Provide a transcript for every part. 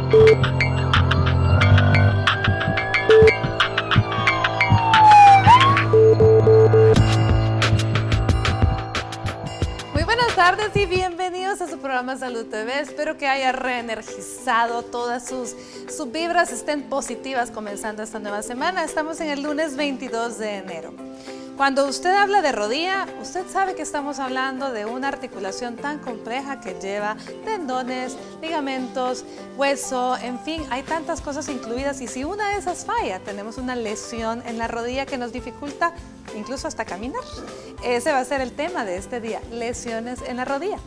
Buenas tardes y bienvenidos a su programa Salud TV. Espero que haya reenergizado todas sus vibras, estén positivas comenzando esta nueva semana. Estamos en el lunes 22 de enero. Cuando usted habla de rodilla, usted sabe que estamos hablando de una articulación tan compleja que lleva tendones, ligamentos, hueso, en fin, hay tantas cosas incluidas y si una de esas falla, tenemos una lesión en la rodilla que nos dificulta incluso hasta caminar. Ese va a ser el tema de este día, lesiones en la rodilla.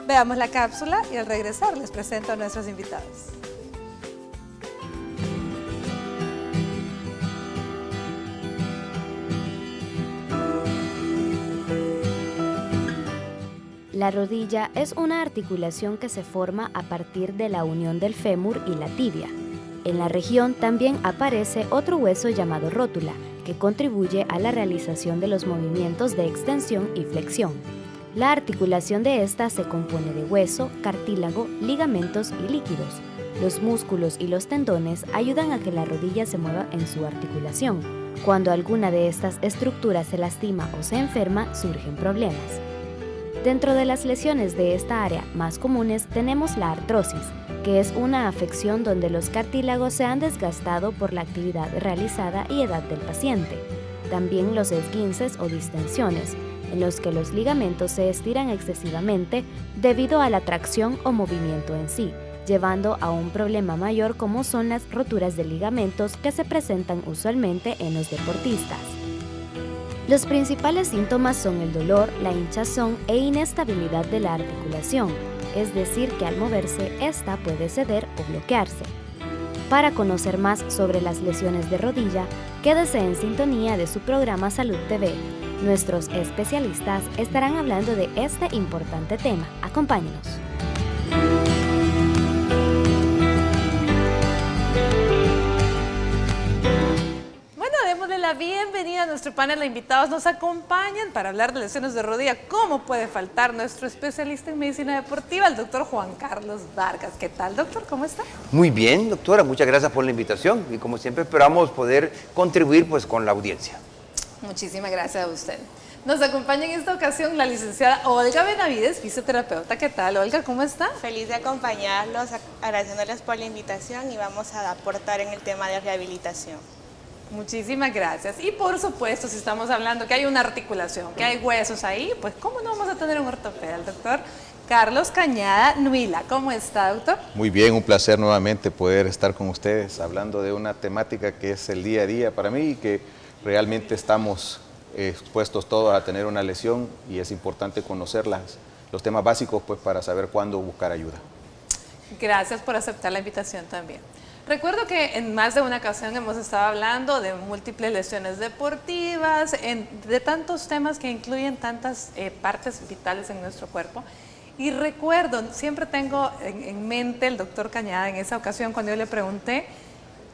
Veamos la cápsula y al regresar les presento a nuestros invitados. La rodilla es una articulación que se forma a partir de la unión del fémur y la tibia. En la región también aparece otro hueso llamado rótula, que contribuye a la realización de los movimientos de extensión y flexión. La articulación de esta se compone de hueso, cartílago, ligamentos y líquidos. Los músculos y los tendones ayudan a que la rodilla se mueva en su articulación. Cuando alguna de estas estructuras se lastima o se enferma, surgen problemas. Dentro de las lesiones de esta área más comunes tenemos la artrosis, que es una afección donde los cartílagos se han desgastado por la actividad realizada y edad del paciente. También los esguinces o distensiones, en los que los ligamentos se estiran excesivamente debido a la tracción o movimiento en sí, llevando a un problema mayor como son las roturas de ligamentos que se presentan usualmente en los deportistas. Los principales síntomas son el dolor, la hinchazón e inestabilidad de la articulación, es decir que al moverse, esta puede ceder o bloquearse. Para conocer más sobre las lesiones de rodilla, quédese en sintonía de su programa Salud TV. Nuestros especialistas estarán hablando de este importante tema. Acompáñenos. Démosle la bienvenida a nuestro panel de invitados. Nos acompañan para hablar de lesiones de rodilla. ¿Cómo puede faltar nuestro especialista en medicina deportiva, el doctor Juan Carlos Vargas? ¿Qué tal, doctor? ¿Cómo está? Muy bien, doctora. Muchas gracias por la invitación y como siempre esperamos poder contribuir pues con la audiencia. Muchísimas gracias a usted. Nos acompaña en esta ocasión la licenciada Olga Benavides, fisioterapeuta. ¿Qué tal, Olga? ¿Cómo está? Feliz de acompañarlos, agradeciéndoles por la invitación y vamos a aportar en el tema de rehabilitación. Muchísimas gracias. Y por supuesto, si estamos hablando que hay una articulación, que hay huesos ahí, pues ¿cómo no vamos a tener un ortopeda? El doctor Carlos Cañada Nuila. ¿Cómo está, doctor? Muy bien, un placer nuevamente poder estar con ustedes hablando de una temática que es el día a día para mí y que realmente estamos expuestos todos a tener una lesión y es importante conocer los temas básicos pues para saber cuándo buscar ayuda. Gracias por aceptar la invitación también. Recuerdo que en más de una ocasión hemos estado hablando de múltiples lesiones deportivas, de tantos temas que incluyen tantas partes vitales en nuestro cuerpo. Y recuerdo, siempre tengo en mente el doctor Cañada en esa ocasión cuando yo le pregunté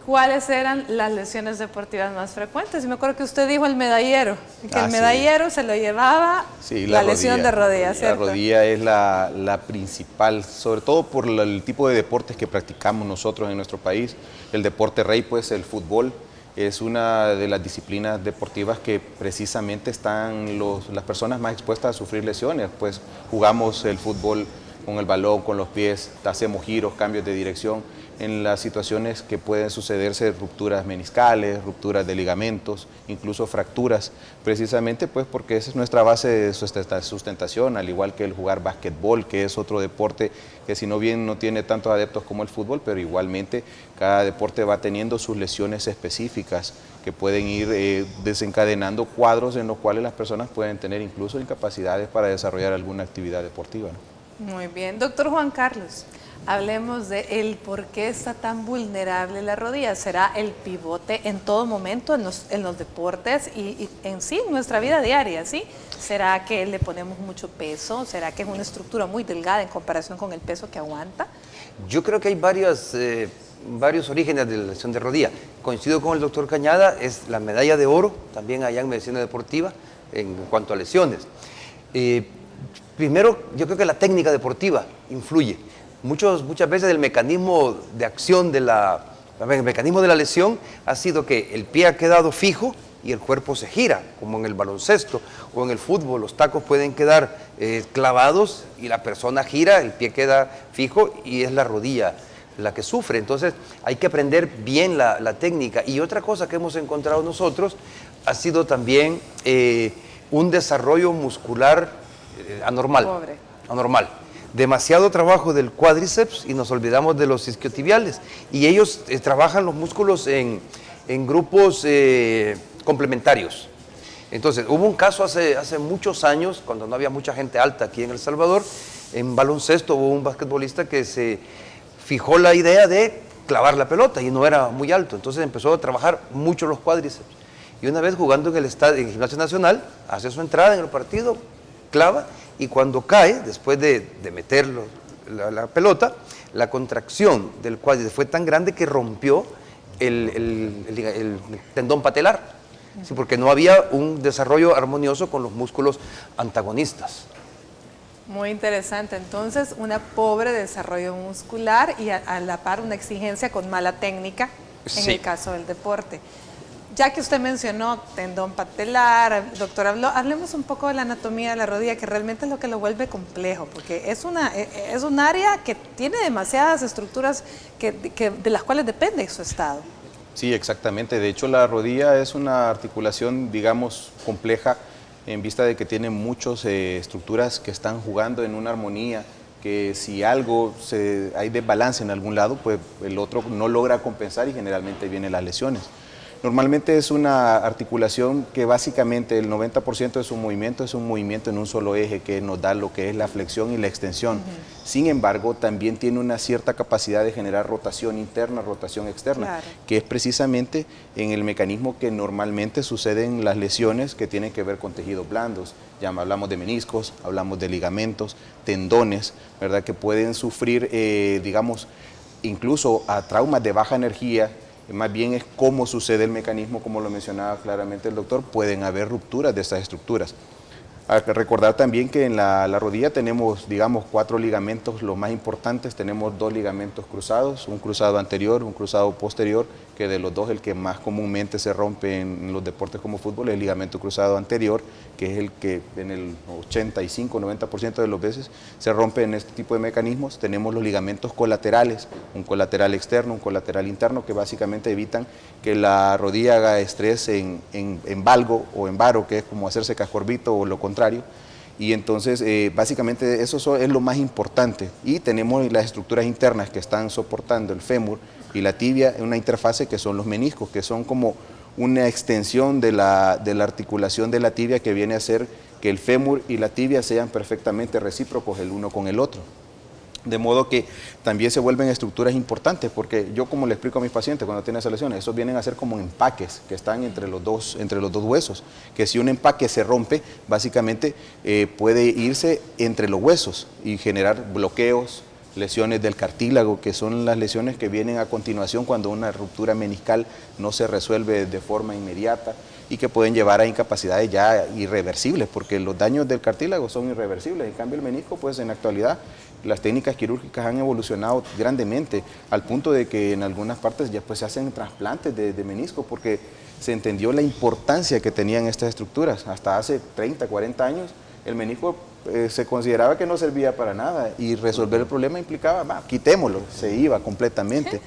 cuáles eran las lesiones deportivas más frecuentes. Y me acuerdo que usted dijo el medallero, que el medallero se lo llevaba la lesión de rodilla, ¿cierto? La rodilla es la principal, sobre todo por el tipo de deportes que practicamos nosotros en nuestro país. El deporte rey, pues el fútbol, es una de las disciplinas deportivas que precisamente están las personas más expuestas a sufrir lesiones. Pues jugamos el fútbol con el balón, con los pies, hacemos giros, cambios de dirección. En las situaciones que pueden sucederse rupturas meniscales, rupturas de ligamentos, incluso fracturas, precisamente pues porque esa es nuestra base de sustentación, al igual que el jugar básquetbol, que es otro deporte que si no bien no tiene tantos adeptos como el fútbol, pero igualmente cada deporte va teniendo sus lesiones específicas que pueden ir desencadenando cuadros en los cuales las personas pueden tener incluso incapacidades para desarrollar alguna actividad deportiva, ¿no? Muy bien, doctor Juan Carlos. Hablemos de el por qué está tan vulnerable la rodilla. ¿Será el pivote en todo momento en los deportes y en sí, en nuestra vida diaria, ¿sí? ¿Será que le ponemos mucho peso? ¿Será que es una estructura muy delgada en comparación con el peso que aguanta? Yo creo que hay varios orígenes de la lesión de rodilla. Coincido con el doctor Cañada, es la medalla de oro, también allá en medicina deportiva, en cuanto a lesiones. Primero, yo creo que la técnica deportiva influye. muchas veces el mecanismo de acción el mecanismo de la lesión ha sido que el pie ha quedado fijo y el cuerpo se gira, como en el baloncesto o en el fútbol. Los tacos pueden quedar clavados y la persona gira, el pie queda fijo y es la rodilla la que sufre. Entonces hay que aprender bien la técnica. Y otra cosa que hemos encontrado nosotros ha sido también un desarrollo muscular anormal. Anormal. Demasiado trabajo del cuádriceps y nos olvidamos de los isquiotibiales. Y ellos trabajan los músculos en grupos complementarios. Entonces, hubo un caso hace muchos años, cuando no había mucha gente alta aquí en El Salvador, en baloncesto hubo un basquetbolista que se fijó la idea de clavar la pelota y no era muy alto. Entonces empezó a trabajar mucho los cuádriceps. Y una vez jugando en el Gimnasio Nacional, hace su entrada en el partido, clava, y cuando cae, después de meter la pelota, la contracción del cuádriceps fue tan grande que rompió el tendón patelar. Sí, porque no había un desarrollo armonioso con los músculos antagonistas. Muy interesante. Entonces, una pobre desarrollo muscular y a la par una exigencia con mala técnica en el caso del deporte. Ya que usted mencionó tendón patelar, doctor, hablemos un poco de la anatomía de la rodilla, que realmente es lo que lo vuelve complejo, porque es un área que tiene demasiadas estructuras de las cuales depende su estado. Sí, exactamente. De hecho, la rodilla es una articulación, digamos, compleja en vista de que tiene muchas estructuras que están jugando en una armonía, que si algo hay desbalance en algún lado, pues el otro no logra compensar y generalmente vienen las lesiones. Normalmente es una articulación que básicamente el 90% de su movimiento es un movimiento en un solo eje que nos da lo que es la flexión y la extensión. Sin embargo, también tiene una cierta capacidad de generar rotación interna, rotación externa, que es precisamente en el mecanismo que normalmente suceden las lesiones que tienen que ver con tejidos blandos. Ya hablamos de meniscos, hablamos de ligamentos, tendones, ¿verdad? Que pueden sufrir, digamos, incluso a traumas de baja energía. Más bien es cómo sucede el mecanismo, como lo mencionaba claramente el doctor, pueden haber rupturas de estas estructuras. Hay que recordar también que en la rodilla tenemos, digamos, 4 ligamentos, los más importantes. Tenemos 2 ligamentos cruzados, un cruzado anterior, un cruzado posterior, que de los dos el que más comúnmente se rompe en los deportes como fútbol es el ligamento cruzado anterior, que es el que en el 85-90% de las veces se rompe en este tipo de mecanismos. Tenemos los ligamentos colaterales, un colateral externo, un colateral interno, que básicamente evitan que la rodilla haga estrés en valgo o en varo, que es como hacerse cascorbito o lo contrario. Y entonces básicamente eso es lo más importante. Y tenemos las estructuras internas que están soportando el fémur y la tibia en una interfase que son los meniscos, que son como una extensión de la articulación de la tibia, que viene a hacer que el fémur y la tibia sean perfectamente recíprocos el uno con el otro. De modo que también se vuelven estructuras importantes, porque yo, como le explico a mis pacientes cuando tienen esas lesiones, esos vienen a ser como empaques que están entre los dos huesos, que si un empaque se rompe, básicamente puede irse entre los huesos y generar bloqueos, lesiones del cartílago, que son las lesiones que vienen a continuación cuando una ruptura meniscal no se resuelve de forma inmediata y que pueden llevar a incapacidades ya irreversibles, porque los daños del cartílago son irreversibles. En cambio, el menisco, pues en la actualidad, las técnicas quirúrgicas han evolucionado grandemente, al punto de que en algunas partes ya pues se hacen trasplantes de menisco, porque se entendió la importancia que tenían estas estructuras. Hasta hace 30, 40 años, el menisco se consideraba que no servía para nada, y resolver el problema implicaba, quitémoslo, se iba completamente.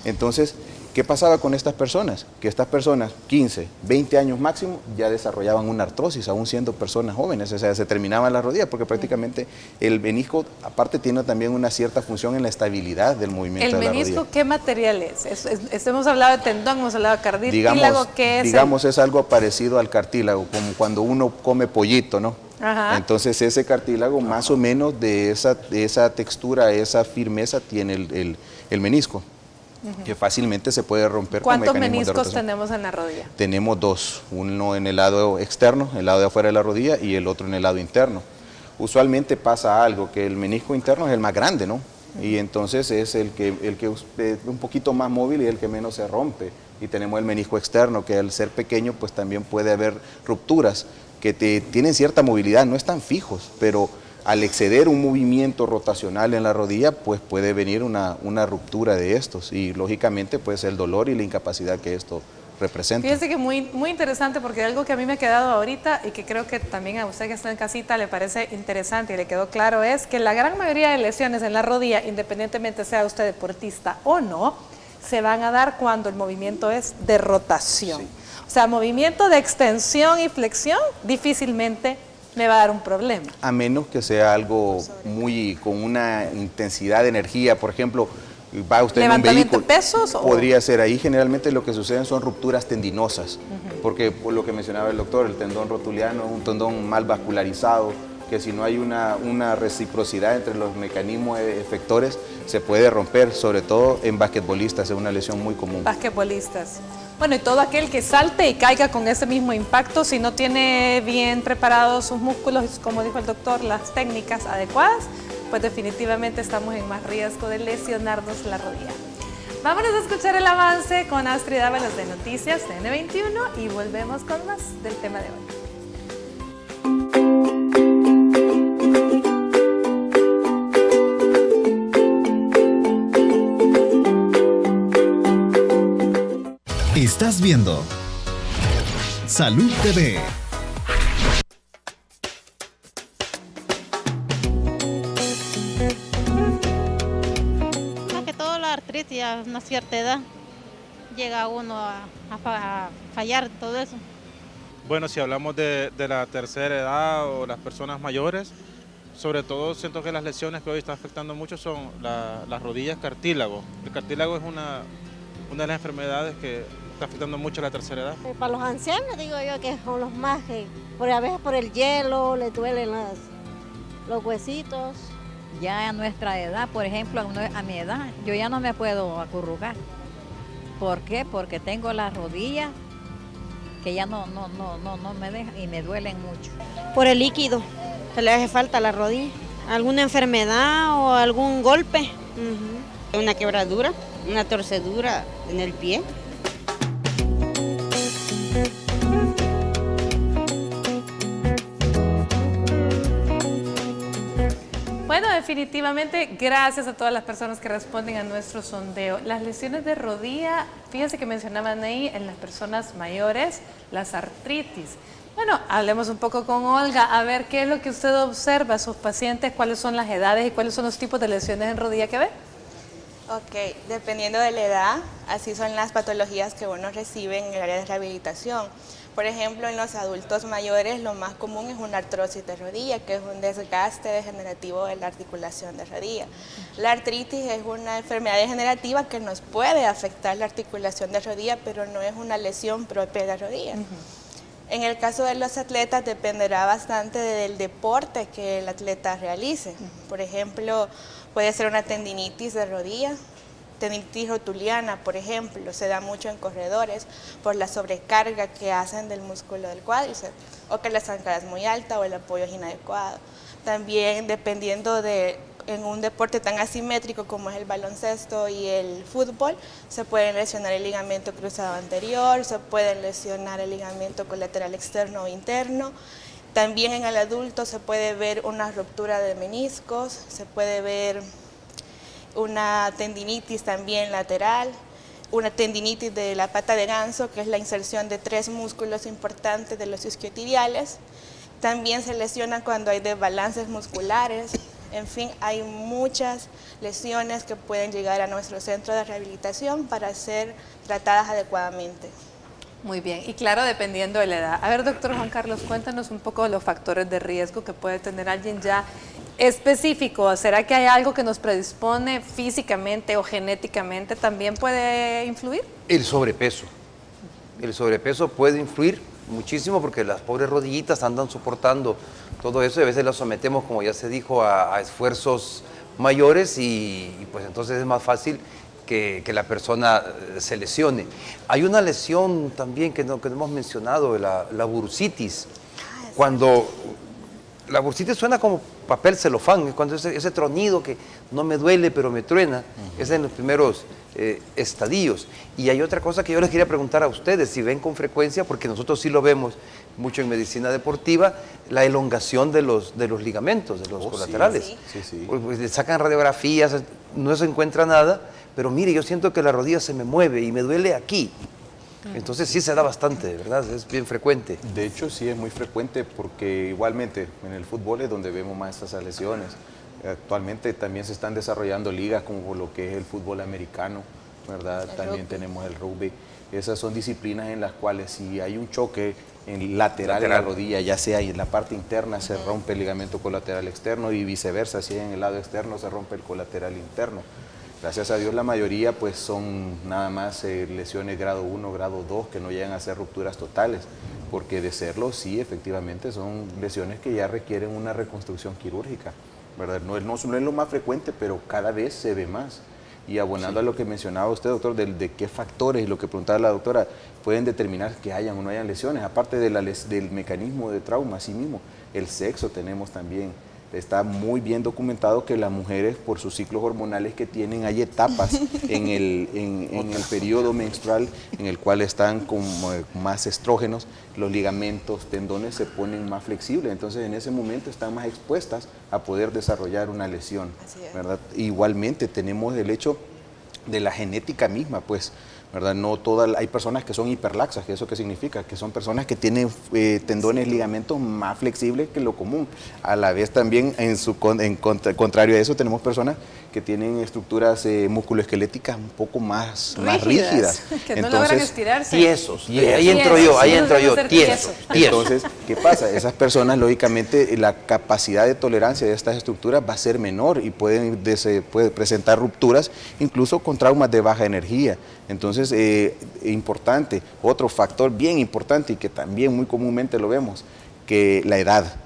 Entonces, ¿qué pasaba con estas personas? Que estas personas, 15, 20 años máximo, ya desarrollaban una artrosis, aún siendo personas jóvenes. O sea, se terminaban las rodillas, porque prácticamente el menisco, aparte, tiene también una cierta función en la estabilidad del movimiento de la rodilla. ¿El menisco qué material es? Hemos hablado de tendón, hemos hablado de cartílago, ¿qué es? Digamos, es algo parecido al cartílago, como cuando uno come pollito, ¿no? Ajá. Entonces, ese cartílago, más o menos de esa textura, esa firmeza, tiene el menisco. Que fácilmente se puede romper con mecanismos de rotación. ¿Cuántos meniscos tenemos en la rodilla? Tenemos 2, uno en el lado externo, el lado de afuera de la rodilla, y el otro en el lado interno. Usualmente pasa algo, que el menisco interno es el más grande, ¿no? Y entonces es el que es un poquito más móvil y el que menos se rompe. Y tenemos el menisco externo, que al ser pequeño, pues también puede haber rupturas que tienen cierta movilidad, no están fijos, pero al exceder un movimiento rotacional en la rodilla, pues puede venir una ruptura de estos y lógicamente pues el dolor y la incapacidad que esto representa. Fíjense que muy interesante, porque algo que a mí me ha quedado ahorita y que creo que también a usted que está en casita le parece interesante y le quedó claro, es que la gran mayoría de lesiones en la rodilla, independientemente sea usted deportista o no, se van a dar cuando el movimiento es de rotación. Sí. O sea, movimiento de extensión y flexión difícilmente me va a dar un problema. A menos que sea algo con una intensidad de energía, por ejemplo, va usted en un vehículo, ¿levantamiento de pesos? Podría ser ahí. Generalmente lo que suceden son rupturas tendinosas, porque por lo que mencionaba el doctor, el tendón rotuliano es un tendón mal vascularizado, que si no hay una reciprocidad entre los mecanismos efectores, se puede romper, sobre todo en basquetbolistas, es una lesión muy común. Basquetbolistas. Bueno, y todo aquel que salte y caiga con ese mismo impacto, si no tiene bien preparados sus músculos, como dijo el doctor, las técnicas adecuadas, pues definitivamente estamos en más riesgo de lesionarnos la rodilla. Vámonos a escuchar el avance con Astrid Ábalos de Noticias TN21 y volvemos con más del tema de hoy. Estás viendo Salud TV. Más que todo la artritis a una cierta edad llega uno a fallar todo eso. Bueno, si hablamos de la tercera edad o las personas mayores, sobre todo siento que las lesiones que hoy están afectando mucho son las rodillas cartílago. El cartílago es una de las enfermedades que está afectando mucho a la tercera edad. Para los ancianos digo yo que son los más que a veces por el hielo les duelen los huesitos. Ya a nuestra edad, por ejemplo, a mi edad, yo ya no me puedo acurrucar. ¿Por qué? Porque tengo las rodillas que ya no me dejan y me duelen mucho. Por el líquido, que le hace falta a la rodilla. ¿Alguna enfermedad o algún golpe? Una quebradura, una torcedura en el pie. Bueno, definitivamente, gracias a todas las personas que responden a nuestro sondeo. Las lesiones de rodilla, fíjense que mencionaban ahí en las personas mayores, las artritis. Bueno, hablemos un poco con Olga, a ver qué es lo que usted observa a sus pacientes, cuáles son las edades y cuáles son los tipos de lesiones en rodilla que ve. Ok, dependiendo de la edad, así son las patologías que uno recibe en el área de rehabilitación. Por ejemplo, en los adultos mayores lo más común es una artrosis de rodilla, que es un desgaste degenerativo de la articulación de rodilla. La artritis es una enfermedad degenerativa que nos puede afectar la articulación de rodilla, pero no es una lesión propia de la rodilla. En el caso de los atletas dependerá bastante del deporte que el atleta realice. Por ejemplo, puede ser una tendinitis de rodilla, tendinitis rotuliana, por ejemplo, se da mucho en corredores por la sobrecarga que hacen del músculo del cuádriceps, o que la zancada es muy alta o el apoyo es inadecuado. También dependiendo en un deporte tan asimétrico como es el baloncesto y el fútbol, se pueden lesionar el ligamento cruzado anterior, se pueden lesionar el ligamento colateral externo o interno. También en el adulto se puede ver una ruptura de meniscos, se puede ver una tendinitis también lateral, una tendinitis de la pata de ganso, que es la inserción de 3 músculos importantes de los isquiotibiales. También se lesiona cuando hay desbalances musculares. En fin, hay muchas lesiones que pueden llegar a nuestro centro de rehabilitación para ser tratadas adecuadamente. Muy bien, y claro, dependiendo de la edad. A ver, doctor Juan Carlos, cuéntanos un poco de los factores de riesgo que puede tener alguien ya específico. ¿Será que hay algo que nos predispone físicamente o genéticamente? ¿También puede influir? El sobrepeso. El sobrepeso puede influir muchísimo porque las pobres rodillitas andan soportando todo eso y a veces las sometemos, como ya se dijo, a esfuerzos mayores y pues entonces es más fácil que la persona se lesione. Hay una lesión también que no hemos mencionado, la bursitis. Cuando la bursitis suena como papel celofán, es cuando ese tronido que no me duele pero me truena, es en los primeros estadios. Y hay otra cosa que yo les quería preguntar a ustedes, si ven con frecuencia, porque nosotros sí lo vemos mucho en medicina deportiva, la elongación de los ligamentos, de los colaterales. Sí. Pues le sacan radiografías, no se encuentra nada, pero mire, yo siento que la rodilla se me mueve y me duele aquí. Entonces sí se da bastante, ¿verdad? Es bien frecuente. De hecho, sí es muy frecuente porque igualmente en el fútbol es donde vemos más estas lesiones. Actualmente también se están desarrollando ligas como lo que es el fútbol americano, ¿verdad? También tenemos el rugby. Esas son disciplinas en las cuales si hay un choque en lateral de la rodilla, ya sea en la parte interna se rompe el ligamento colateral externo y viceversa, si en el lado externo se rompe el colateral interno. Gracias a Dios la mayoría pues son nada más lesiones grado 1, grado 2 que no llegan a ser rupturas totales, porque de serlo sí efectivamente son lesiones que ya requieren una reconstrucción quirúrgica, ¿verdad? No es lo más frecuente, pero cada vez se ve más. Y abonando a lo que mencionaba usted, doctor, de qué factores, y lo que preguntaba la doctora, pueden determinar que hayan o no hayan lesiones, aparte de del mecanismo de trauma, así mismo, el sexo tenemos también. Está muy bien documentado que las mujeres, por sus ciclos hormonales que tienen, hay etapas en el periodo menstrual en el cual están con más estrógenos, los ligamentos, tendones se ponen más flexibles, entonces en ese momento están más expuestas a poder desarrollar una lesión, ¿verdad? Igualmente tenemos el hecho de la genética misma, pues, ¿verdad? No todas, hay personas que son hiperlaxas, ¿eso qué significa? Que son personas que tienen tendones, ligamentos más flexibles que lo común. A la vez también, contrario a eso, tenemos personas que tienen estructuras musculoesqueléticas un poco más rígidas. Que no logran estirarse. Tiesos. Ahí entro yo, tiesos. Entonces, ¿qué pasa? Esas personas, lógicamente, la capacidad de tolerancia de estas estructuras va a ser menor y puede presentar rupturas, incluso con traumas de baja energía. Entonces, importante, otro factor bien importante y que también muy comúnmente lo vemos, que la edad.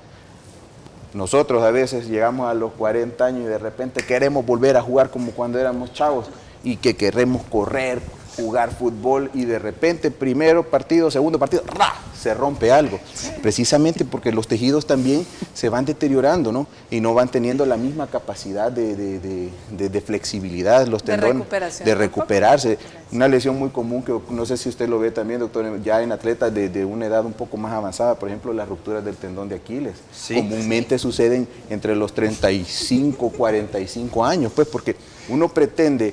Nosotros a veces llegamos a los 40 años y de repente queremos volver a jugar como cuando éramos chavos y que queremos correr, jugar fútbol y de repente primero partido, segundo partido, ¡ra!, se rompe algo. Precisamente porque los tejidos también se van deteriorando, ¿no? Y no van teniendo la misma capacidad de flexibilidad, los tendones, de recuperarse. Una lesión muy común que no sé si usted lo ve también, doctor, ya en atletas de una edad un poco más avanzada, por ejemplo, las rupturas del tendón de Aquiles. Comúnmente suceden entre los 35, 45 años, pues porque uno pretende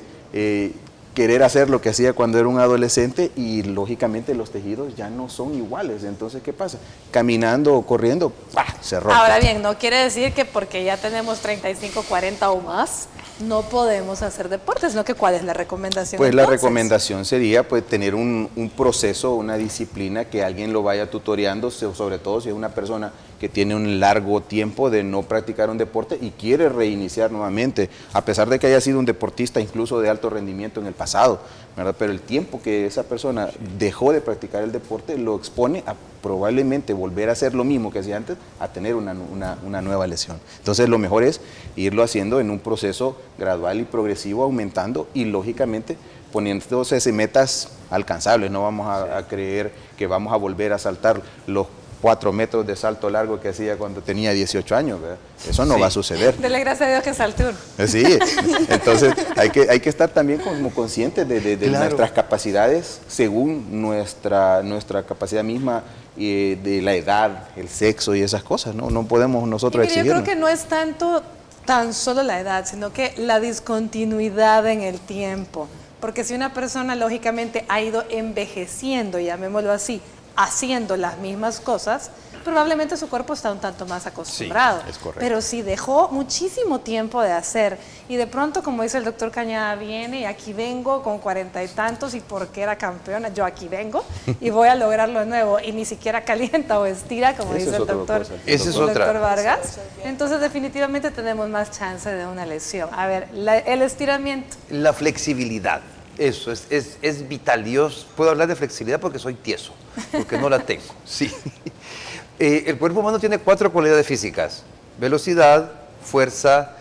querer hacer lo que hacía cuando era un adolescente y lógicamente los tejidos ya no son iguales. Entonces, ¿qué pasa? Caminando o corriendo, ¡pah!, se rompe. Ahora bien, no quiere decir que porque ya tenemos 35, 40 o más, no podemos hacer deportes, ¿no? ¿Cuál es la recomendación? Pues entonces? la recomendación sería pues tener un proceso, una disciplina que alguien lo vaya tutoreando, sobre todo si es una persona que tiene un largo tiempo de no practicar un deporte y quiere reiniciar nuevamente, a pesar de que haya sido un deportista incluso de alto rendimiento en el pasado, ¿verdad? Pero el tiempo que esa persona dejó de practicar el deporte lo expone a probablemente volver a hacer lo mismo que hacía antes, a tener una nueva lesión. Entonces lo mejor es irlo haciendo en un proceso gradual y progresivo, aumentando y lógicamente poniéndose metas alcanzables. No vamos a creer que vamos a volver a saltar los 4 metros de salto largo que hacía cuando tenía 18 años, ¿verdad? Eso no va a suceder. Dele gracias a Dios que salté uno. Sí, entonces hay que estar también como conscientes de nuestras capacidades según nuestra capacidad misma, de la edad, el sexo y esas cosas, ¿no? No podemos nosotros exigirnos. Yo creo que no es tan solo la edad, sino que la discontinuidad en el tiempo. Porque si una persona lógicamente ha ido envejeciendo, llamémoslo así, haciendo las mismas cosas, probablemente su cuerpo está un tanto más acostumbrado. Sí, es correcto. Pero si dejó muchísimo tiempo de hacer y de pronto, como dice el doctor Cañada, viene y aquí vengo con 40 y tantos y porque era campeona, yo aquí vengo y voy a lograrlo de nuevo y ni siquiera calienta o estira, como dice el doctor Vargas. Entonces definitivamente tenemos más chance de una lesión. A ver, el estiramiento. La flexibilidad. Eso es vital. Yo puedo hablar de flexibilidad porque soy tieso, porque no la tengo. Sí. El cuerpo humano tiene 4 cualidades físicas: velocidad, fuerza,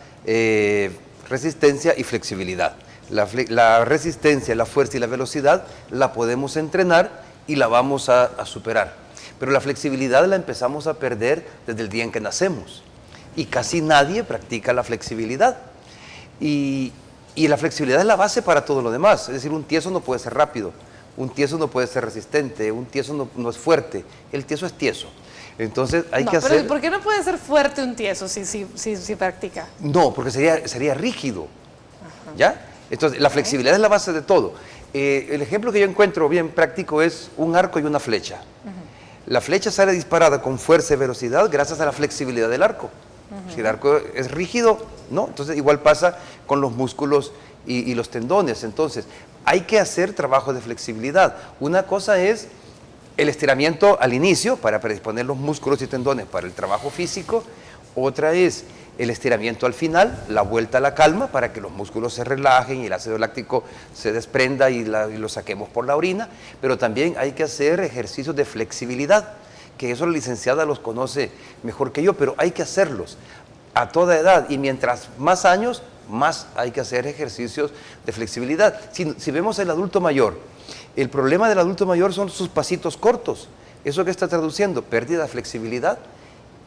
resistencia y flexibilidad. La resistencia, la fuerza y la velocidad la podemos entrenar y la vamos a superar. Pero la flexibilidad la empezamos a perder desde el día en que nacemos. Y casi nadie practica la flexibilidad. Y Y la flexibilidad es la base para todo lo demás. Es decir, un tieso no puede ser rápido, un tieso no puede ser resistente, un tieso no es fuerte, el tieso es tieso. Entonces hay que hacer... Pero ¿por qué no puede ser fuerte un tieso si practica? No, porque sería rígido. ¿Ya? Entonces la flexibilidad es la base de todo. El ejemplo que yo encuentro bien práctico es un arco y una flecha. La flecha sale disparada con fuerza y velocidad gracias a la flexibilidad del arco. Si el arco es rígido, no. Entonces igual pasa con los músculos y los tendones. Entonces hay que hacer trabajo de flexibilidad. Una cosa es el estiramiento al inicio para predisponer los músculos y tendones para el trabajo físico. Otra es el estiramiento al final, la vuelta a la calma para que los músculos se relajen y el ácido láctico se desprenda y lo saquemos por la orina. Pero también hay que hacer ejercicios de flexibilidad, que eso la licenciada los conoce mejor que yo, pero hay que hacerlos a toda edad y mientras más años, más hay que hacer ejercicios de flexibilidad. Si vemos el adulto mayor, el problema del adulto mayor son sus pasitos cortos. ¿Eso qué está traduciendo? Pérdida de flexibilidad.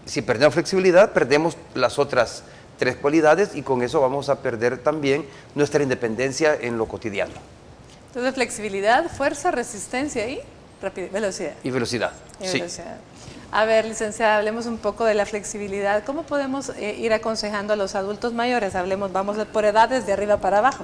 Si perdemos flexibilidad, perdemos las otras 3 cualidades y con eso vamos a perder también nuestra independencia en lo cotidiano. Entonces, flexibilidad, fuerza, resistencia y velocidad. Y velocidad, sí. Velocidad. A ver, licenciada, hablemos un poco de la flexibilidad. ¿Cómo podemos ir aconsejando a los adultos mayores? Vamos por edades de arriba para abajo,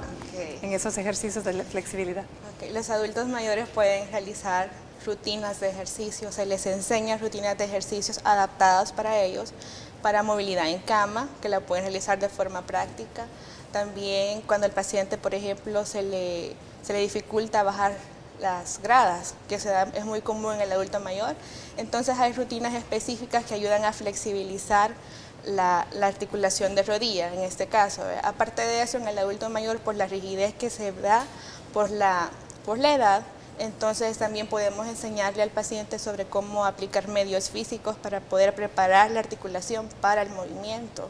en esos ejercicios de flexibilidad. Los adultos mayores pueden realizar rutinas de ejercicios, se les enseña rutinas de ejercicios adaptadas para ellos, para movilidad en cama, que la pueden realizar de forma práctica. También cuando el paciente, por ejemplo, se le dificulta bajar las gradas, que es muy común en el adulto mayor, entonces hay rutinas específicas que ayudan a flexibilizar la articulación de rodilla, en este caso. Aparte de eso, en el adulto mayor, por la rigidez que se da por la edad, entonces también podemos enseñarle al paciente sobre cómo aplicar medios físicos para poder preparar la articulación para el movimiento.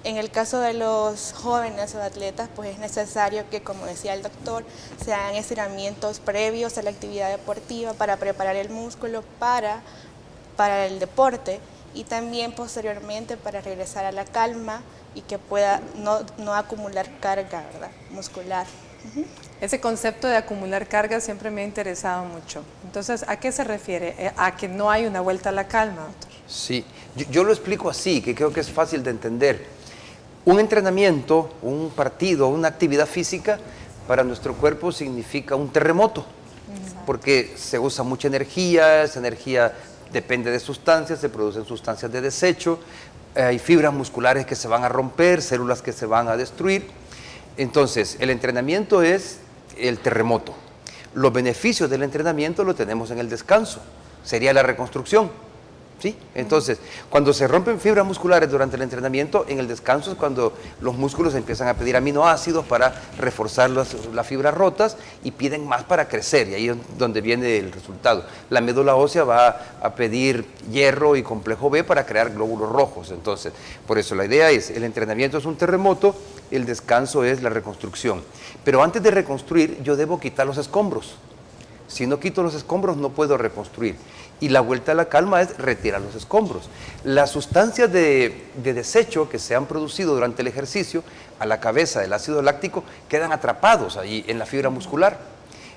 En el caso de los jóvenes o atletas, pues es necesario que, como decía el doctor, se hagan estiramientos previos a la actividad deportiva para preparar el músculo para el deporte y también posteriormente para regresar a la calma y que pueda no acumular carga, ¿verdad?, muscular. Ese concepto de acumular carga siempre me ha interesado mucho. Entonces, ¿a qué se refiere? ¿A que no hay una vuelta a la calma, doctor? Sí, yo lo explico así, que creo que es fácil de entender. Un entrenamiento, un partido, una actividad física para nuestro cuerpo significa un terremoto, porque se usa mucha energía, esa energía depende de sustancias, se producen sustancias de desecho, hay fibras musculares que se van a romper, células que se van a destruir. Entonces, el entrenamiento es el terremoto. Los beneficios del entrenamiento los tenemos en el descanso, sería la reconstrucción. ¿Sí? Entonces, cuando se rompen fibras musculares durante el entrenamiento, en el descanso es cuando los músculos empiezan a pedir aminoácidos para reforzar las fibras rotas y piden más para crecer, y ahí es donde viene el resultado. La médula ósea va a pedir hierro y complejo B para crear glóbulos rojos. Entonces, por eso la idea es, el entrenamiento es un terremoto, el descanso es la reconstrucción. Pero antes de reconstruir, yo debo quitar los escombros. Si no quito los escombros, no puedo reconstruir. Y la vuelta a la calma es retirar los escombros. Las sustancias de desecho que se han producido durante el ejercicio a la cabeza del ácido láctico quedan atrapados ahí en la fibra muscular.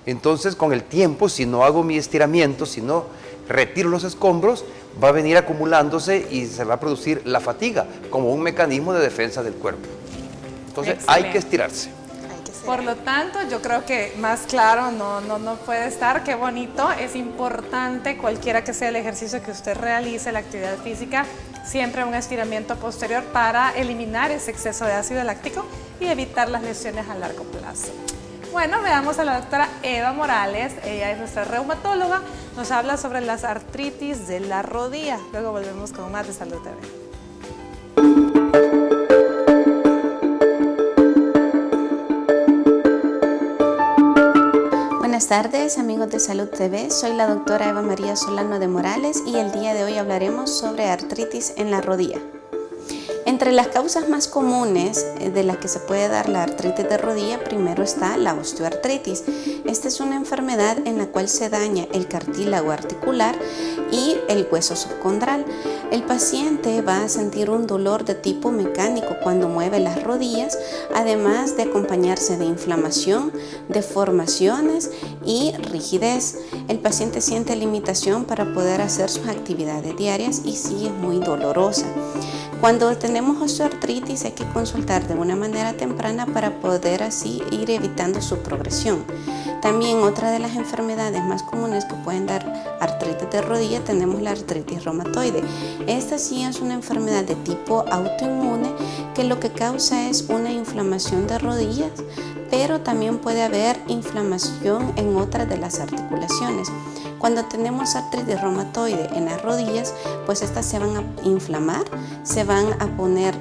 Entonces, con el tiempo, si no hago mi estiramiento, si no retiro los escombros, va a venir acumulándose y se va a producir la fatiga como un mecanismo de defensa del cuerpo. Entonces, hay que estirarse. Por lo tanto, yo creo que más claro no puede estar. Qué bonito, es importante cualquiera que sea el ejercicio que usted realice, la actividad física, siempre un estiramiento posterior para eliminar ese exceso de ácido láctico y evitar las lesiones a largo plazo. Bueno, veamos a la doctora Eva Morales, ella es nuestra reumatóloga, nos habla sobre las artritis de la rodilla. Luego volvemos con más de Salud TV. Buenas tardes, amigos de Salud TV, soy la doctora Eva María Solano de Morales y el día de hoy hablaremos sobre artritis en la rodilla. En Entre las causas más comunes de las que se puede dar la artritis de rodilla, primero está la osteoartritis. Esta es una enfermedad en la cual se daña el cartílago articular y el hueso subcondral. El paciente va a sentir un dolor de tipo mecánico cuando mueve las rodillas, además de acompañarse de inflamación, deformaciones y rigidez. El paciente siente limitación para poder hacer sus actividades diarias y sí es muy dolorosa. Cuando tenemos osteoartritis hay que consultar de una manera temprana para poder así ir evitando su progresión. También otra de las enfermedades más comunes que pueden dar artritis de rodilla tenemos la artritis reumatoide. Esta sí es una enfermedad de tipo autoinmune que lo que causa es una inflamación de rodillas, pero también puede haber inflamación en otras de las articulaciones. Cuando tenemos artritis reumatoide en las rodillas, pues estas se van a inflamar, se van a poner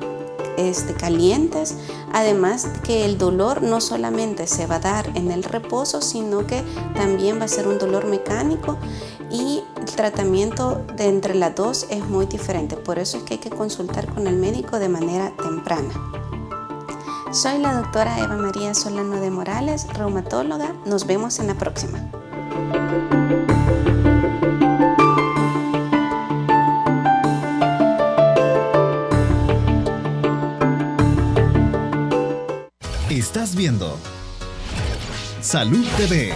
calientes, además que el dolor no solamente se va a dar en el reposo, sino que también va a ser un dolor mecánico y el tratamiento de entre las dos es muy diferente. Por eso es que hay que consultar con el médico de manera temprana. Soy la doctora Eva María Solano de Morales, reumatóloga. Nos vemos en la próxima. Estás viendo Salud TV.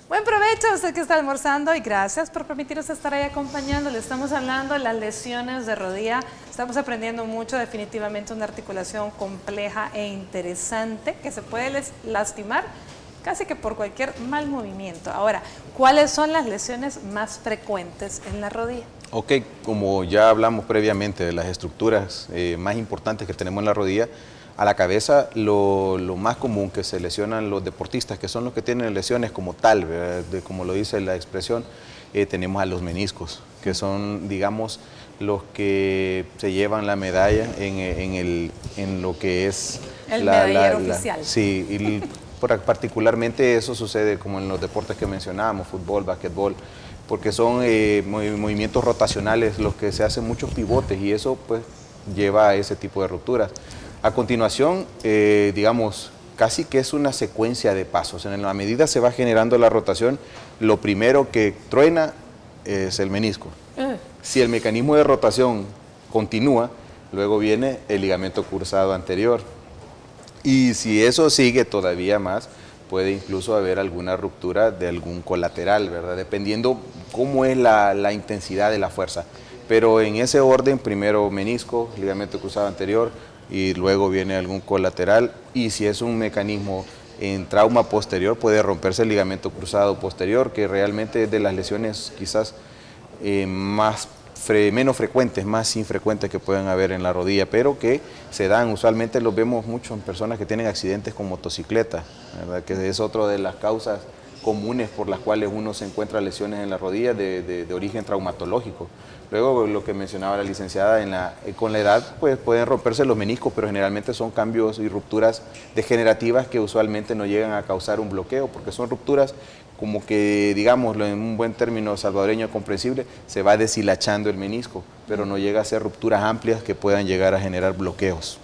Buen provecho a usted que está almorzando y gracias por permitirnos estar ahí acompañándole. Estamos hablando de las lesiones de rodilla. Estamos aprendiendo mucho, definitivamente una articulación compleja e interesante que se puede lastimar casi que por cualquier mal movimiento. Ahora, ¿cuáles son las lesiones más frecuentes en la rodilla? Ok, como ya hablamos previamente de las estructuras más importantes que tenemos en la rodilla, a la cabeza lo más común que se lesionan los deportistas, que son los que tienen lesiones como tal, como lo dice la expresión, tenemos a los meniscos, que son, digamos, los que se llevan la medalla en lo que es el medallero oficial. Sí, y particularmente eso sucede como en los deportes que mencionábamos, fútbol, básquetbol, porque son movimientos rotacionales los que se hacen muchos pivotes y eso pues lleva a ese tipo de rupturas. A continuación, digamos, casi que es una secuencia de pasos. En la medida se va generando la rotación, lo primero que truena es el menisco. Si el mecanismo de rotación continúa, luego viene el ligamento cruzado anterior. Y si eso sigue todavía más, puede incluso haber alguna ruptura de algún colateral, ¿verdad? Dependiendo cómo es la intensidad de la fuerza. Pero en ese orden, primero menisco, ligamento cruzado anterior, y luego viene algún colateral. Y si es un mecanismo en trauma posterior, puede romperse el ligamento cruzado posterior, que realmente es de las lesiones quizás menos frecuentes, más infrecuentes que pueden haber en la rodilla, pero que se dan, usualmente los vemos mucho en personas que tienen accidentes con motocicleta, ¿verdad? Que es otra de las causas comunes por las cuales uno se encuentra lesiones en la rodilla de origen traumatológico. Luego, lo que mencionaba la licenciada, con la edad pues pueden romperse los meniscos, pero generalmente son cambios y rupturas degenerativas que usualmente no llegan a causar un bloqueo, porque son rupturas como que, digámoslo en un buen término salvadoreño comprensible, se va deshilachando el menisco, pero no llega a ser rupturas amplias que puedan llegar a generar bloqueos.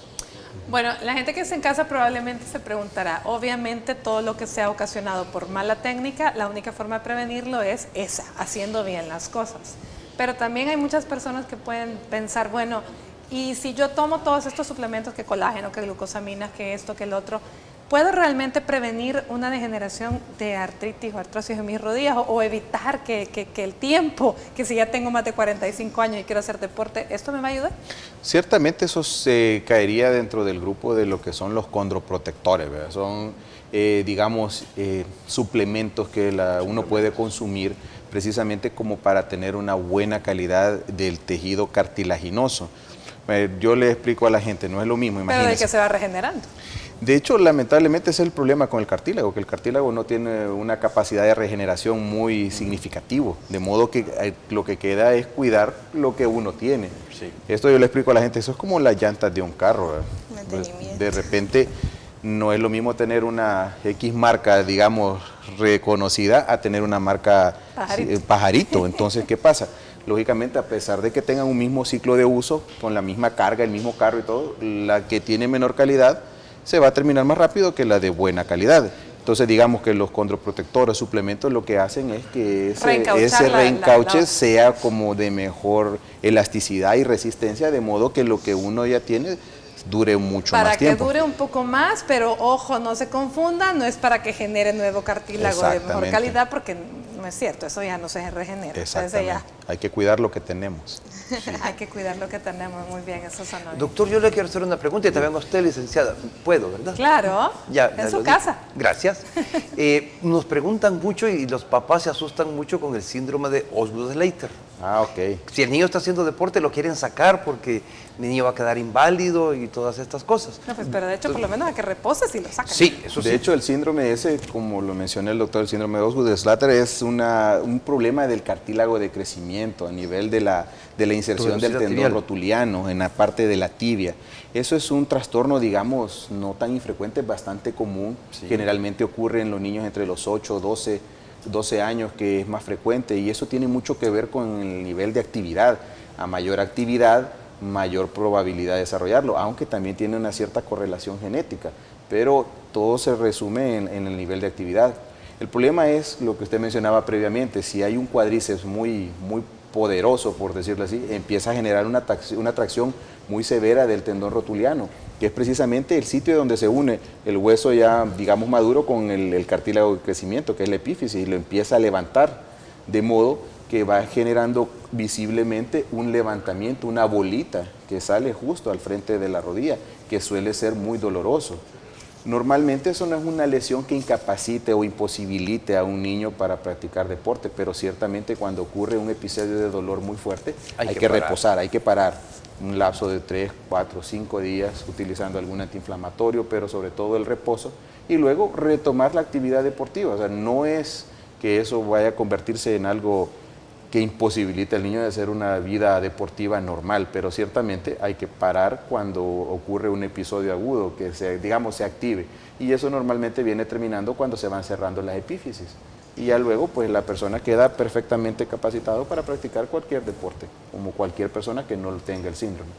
Bueno, la gente que está en casa probablemente se preguntará, obviamente todo lo que sea ocasionado por mala técnica, la única forma de prevenirlo es esa, haciendo bien las cosas. Pero también hay muchas personas que pueden pensar, bueno, y si yo tomo todos estos suplementos, que colágeno, que glucosaminas, que esto, que el otro, ¿puedo realmente prevenir una degeneración de artritis o artrosis en mis rodillas o evitar que el tiempo, que si ya tengo más de 45 años y quiero hacer deporte, esto me va a ayudar? Ciertamente eso se caería dentro del grupo de lo que son los condroprotectores, ¿verdad? Son, digamos, suplementos que uno puede consumir precisamente como para tener una buena calidad del tejido cartilaginoso. Yo le explico a la gente, no es lo mismo, imagínense. Pero de que se va regenerando. De hecho, lamentablemente ese es el problema con el cartílago, que el cartílago no tiene una capacidad de regeneración muy significativo, de modo que lo que queda es cuidar lo que uno tiene. Sí. Esto yo le explico a la gente, eso es como las llantas de un carro, ¿verdad? Pues, de repente No es lo mismo tener una X marca, digamos, reconocida a tener una marca pajarito. Entonces, ¿qué pasa? Lógicamente, a pesar de que tengan un mismo ciclo de uso, con la misma carga, el mismo carro y todo, la que tiene menor calidad se va a terminar más rápido que la de buena calidad. Entonces, digamos que los condroprotectores, suplementos, lo que hacen es que ese reencauche sea como de mejor elasticidad y resistencia, de modo que lo que uno ya tiene dure mucho más tiempo. Para que dure un poco más, pero ojo, no se confunda, no es para que genere nuevo cartílago de mejor calidad, porque no es cierto, eso ya no se regenera. Exactamente. Ya... Hay que cuidar lo que tenemos. Sí. Hay que cuidar lo que tenemos, muy bien, eso sonó bien. Doctor, yo le quiero hacer una pregunta y también a usted, licenciada. ¿Puedo, verdad? Claro, ya en su casa. Gracias. Nos preguntan mucho y los papás se asustan mucho con el síndrome de Osgood-Schlatter. Ah, ok. Si el niño está haciendo deporte, lo quieren sacar porque el niño va a quedar inválido y todas estas cosas. No, pues, pero de hecho, por lo menos a que repose si lo sacan. Sí, eso sí. De hecho, el síndrome ese, como lo mencioné el doctor, el síndrome de Osgood-Schlatter es un problema del cartílago de crecimiento a nivel de la inserción del tendón rotuliano en la parte de la tibia. Eso es un trastorno, digamos, no tan infrecuente, bastante común. Sí. Generalmente ocurre en los niños entre los 8, 12 años, que es más frecuente, y eso tiene mucho que ver con el nivel de actividad. A mayor actividad, mayor probabilidad de desarrollarlo, aunque también tiene una cierta correlación genética, pero todo se resume en el nivel de actividad. El problema es lo que usted mencionaba previamente: si hay un cuádriceps muy poderoso, por decirlo así, empieza a generar una tracción muy severa del tendón rotuliano, que es precisamente el sitio donde se une el hueso ya, digamos, maduro con el cartílago de crecimiento, que es la epífisis, y lo empieza a levantar, de modo que va generando visiblemente un levantamiento, una bolita que sale justo al frente de la rodilla, que suele ser muy doloroso. Normalmente eso no es una lesión que incapacite o imposibilite a un niño para practicar deporte, pero ciertamente cuando ocurre un episodio de dolor muy fuerte, hay que reposar, hay que parar un lapso de 3, 4, 5 días utilizando algún antiinflamatorio, pero sobre todo el reposo, y luego retomar la actividad deportiva. O sea, no es que eso vaya a convertirse en algo que imposibilita al niño de hacer una vida deportiva normal, pero ciertamente hay que parar cuando ocurre un episodio agudo, que se active, y eso normalmente viene terminando cuando se van cerrando las epífisis, y ya luego pues la persona queda perfectamente capacitado para practicar cualquier deporte, como cualquier persona que no tenga el síndrome.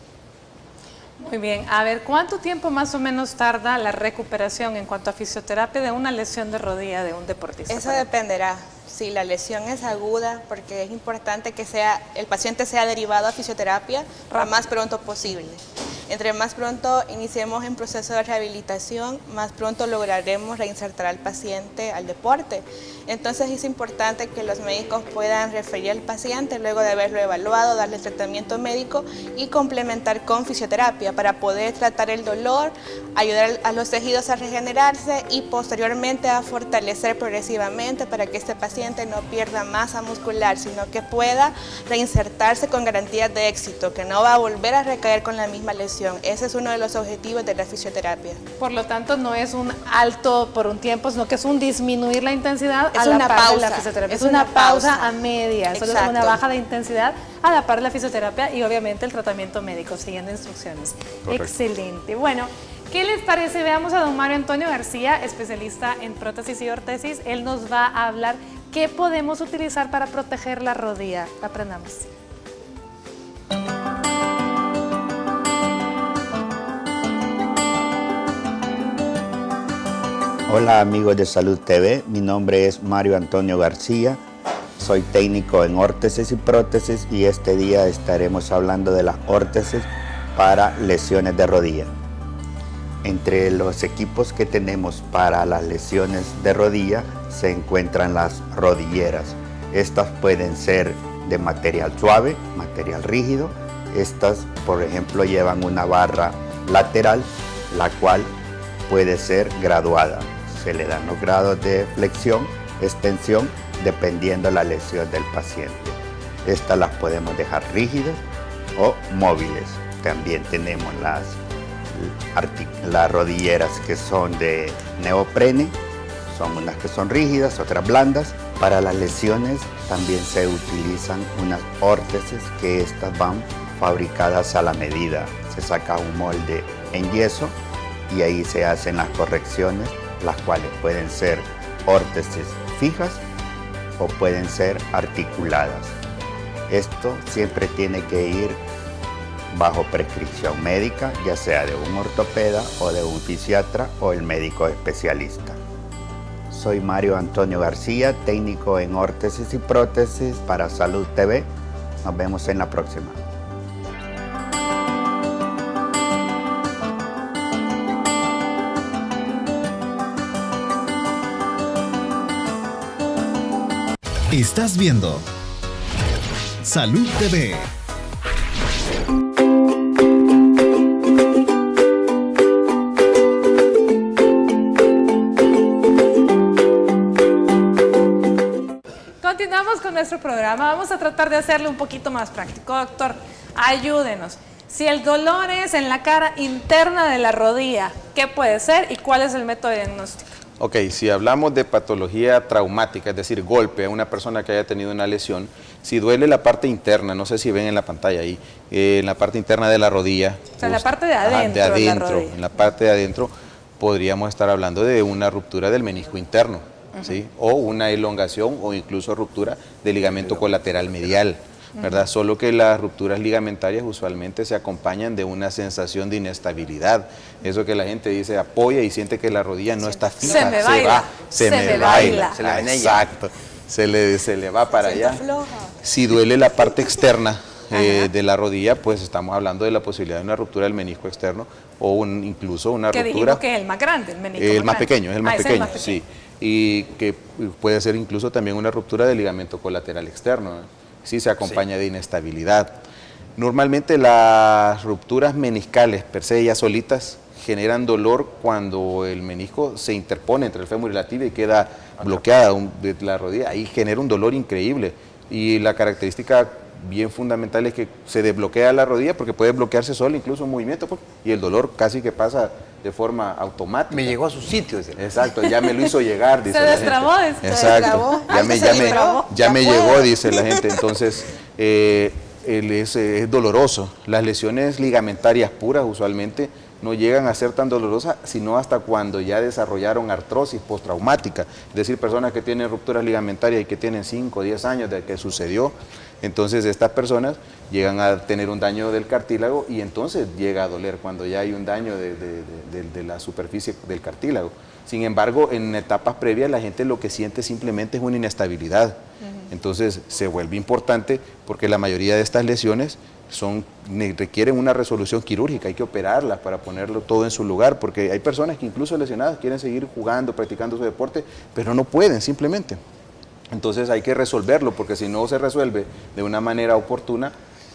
Muy bien, a ver, ¿cuánto tiempo más o menos tarda la recuperación en cuanto a fisioterapia de una lesión de rodilla de un deportista? Eso dependerá. Si la lesión es aguda, porque es importante que el paciente sea derivado a fisioterapia lo más pronto posible. Entre más pronto iniciemos en proceso de rehabilitación, más pronto lograremos reinsertar al paciente al deporte. Entonces es importante que los médicos puedan referir al paciente luego de haberlo evaluado, darle tratamiento médico y complementar con fisioterapia para poder tratar el dolor, ayudar a los tejidos a regenerarse y posteriormente a fortalecer progresivamente para que este paciente no pierda masa muscular, sino que pueda reinsertarse con garantías de éxito, que no va a volver a recaer con la misma lesión. Ese es uno de los objetivos de la fisioterapia. Por lo tanto, no es un alto por un tiempo, sino que es un disminuir la intensidad a la par de la fisioterapia. Es una pausa a media, solo es una baja de intensidad a la par de la fisioterapia y obviamente el tratamiento médico, siguiendo instrucciones. Correcto. Excelente. Bueno, ¿qué les parece? Veamos a don Mario Antonio García, especialista en prótesis y ortesis. Él nos va a hablar qué podemos utilizar para proteger la rodilla. Aprendamos. Hola amigos de Salud TV, mi nombre es Mario Antonio García, soy técnico en órtesis y prótesis y este día estaremos hablando de las órtesis para lesiones de rodilla. Entre los equipos que tenemos para las lesiones de rodilla se encuentran las rodilleras. Estas pueden ser de material suave, material rígido. Estas, por ejemplo, llevan una barra lateral, la cual puede ser graduada. Se le dan los grados de flexión, extensión, dependiendo la lesión del paciente. Estas las podemos dejar rígidas o móviles. También tenemos las rodilleras que son de neoprene, son unas que son rígidas, otras blandas. Para las lesiones también se utilizan unas órtesis que estas van fabricadas a la medida. Se saca un molde en yeso y ahí se hacen las correcciones, las cuales pueden ser órtesis fijas o pueden ser articuladas. Esto siempre tiene que ir bajo prescripción médica, ya sea de un ortopeda o de un fisiatra o el médico especialista. Soy Mario Antonio García, técnico en órtesis y prótesis para Salud TV. Nos vemos en la próxima. Estás viendo Salud TV. Continuamos con nuestro programa. Vamos a tratar de hacerlo un poquito más práctico. Doctor, ayúdenos. Si el dolor es en la cara interna de la rodilla, ¿qué puede ser y cuál es el método de diagnóstico? Ok, si hablamos de patología traumática, es decir, golpe a una persona que haya tenido una lesión, si duele la parte interna, no sé si ven en la pantalla ahí, en la parte interna de la rodilla. O sea, la parte de adentro, de la rodilla. en la parte de adentro, podríamos estar hablando de una ruptura del menisco interno, ¿sí? O una elongación o incluso ruptura del ligamento colateral medial, ¿verdad? Solo que las rupturas ligamentarias usualmente se acompañan de una sensación de inestabilidad. Eso que la gente dice, apoya y siente que la rodilla no está fija. Se me baila. Se me baila. Se le venella. Exacto. Se le va para allá. Floja. Si duele la parte externa de la rodilla, pues estamos hablando de la posibilidad de una ruptura del menisco externo o incluso una que ruptura. dijimos que es el más grande, el menisco El más pequeño, es el más pequeño, pequeño. sí. Y que puede ser incluso también una ruptura del ligamento colateral externo, ¿eh? Sí se acompaña de inestabilidad. Normalmente las rupturas meniscales per se ya solitas generan dolor cuando el menisco se interpone entre el fémur y la tibia y queda bloqueada de la rodilla. Ahí genera un dolor increíble. Y la característica bien fundamental es que se desbloquea la rodilla porque puede bloquearse sola incluso un movimiento y el dolor casi que pasa de forma automática. Me llegó a su sitio. Dice. Exacto, ya me lo hizo llegar, dice Se la destrabó, gente. se Exacto, destrabó. ya me llegó, dice la gente. Entonces, es doloroso. Las lesiones ligamentarias puras usualmente no llegan a ser tan dolorosas, sino hasta cuando ya desarrollaron artrosis postraumática. Es decir, personas que tienen rupturas ligamentarias y que tienen 5 o 10 años de que sucedió. Entonces, estas personas llegan a tener un daño del cartílago y entonces llega a doler cuando ya hay un daño de la superficie del cartílago. Sin embargo, en etapas previas la gente lo que siente simplemente es una inestabilidad. Entonces, se vuelve importante porque la mayoría de estas lesiones requieren una resolución quirúrgica, hay que operarlas para ponerlo todo en su lugar, porque hay personas que incluso lesionadas quieren seguir jugando, practicando su deporte, pero no pueden simplemente. Entonces hay que resolverlo, porque si no se resuelve de una manera oportuna,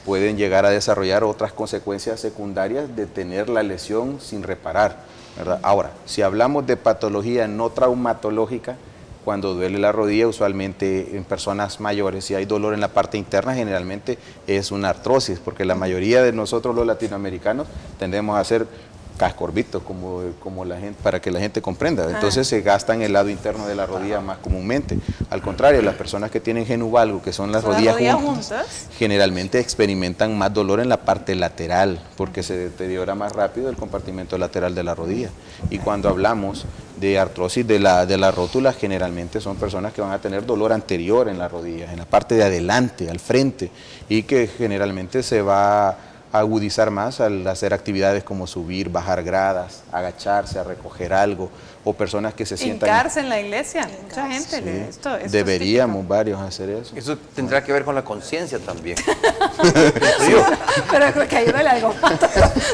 pueden llegar a desarrollar otras consecuencias secundarias de tener la lesión sin reparar, ¿verdad? Ahora, si hablamos de patología no traumatológica, cuando duele la rodilla, usualmente en personas mayores, si hay dolor en la parte interna, generalmente es una artrosis, porque la mayoría de nosotros los latinoamericanos tendemos a hacer cascorbitos, como la gente, para que la gente comprenda. Entonces se gasta en el lado interno de la rodilla más comúnmente. Al contrario, las personas que tienen genuvalgo, que son las rodillas juntas, generalmente experimentan más dolor en la parte lateral, porque se deteriora más rápido el compartimento lateral de la rodilla. Y cuando hablamos de artrosis de la rótula, generalmente son personas que van a tener dolor anterior en las rodillas, en la parte de adelante, al frente, y que generalmente se va agudizar más al hacer actividades como subir, bajar gradas, agacharse, a recoger algo, o personas que se sientan... Hincarse en la iglesia, mucha gente. Sí, esto deberíamos varios hacer eso. Eso tendrá que ver con la conciencia también. Pero creo que ayuda algo más,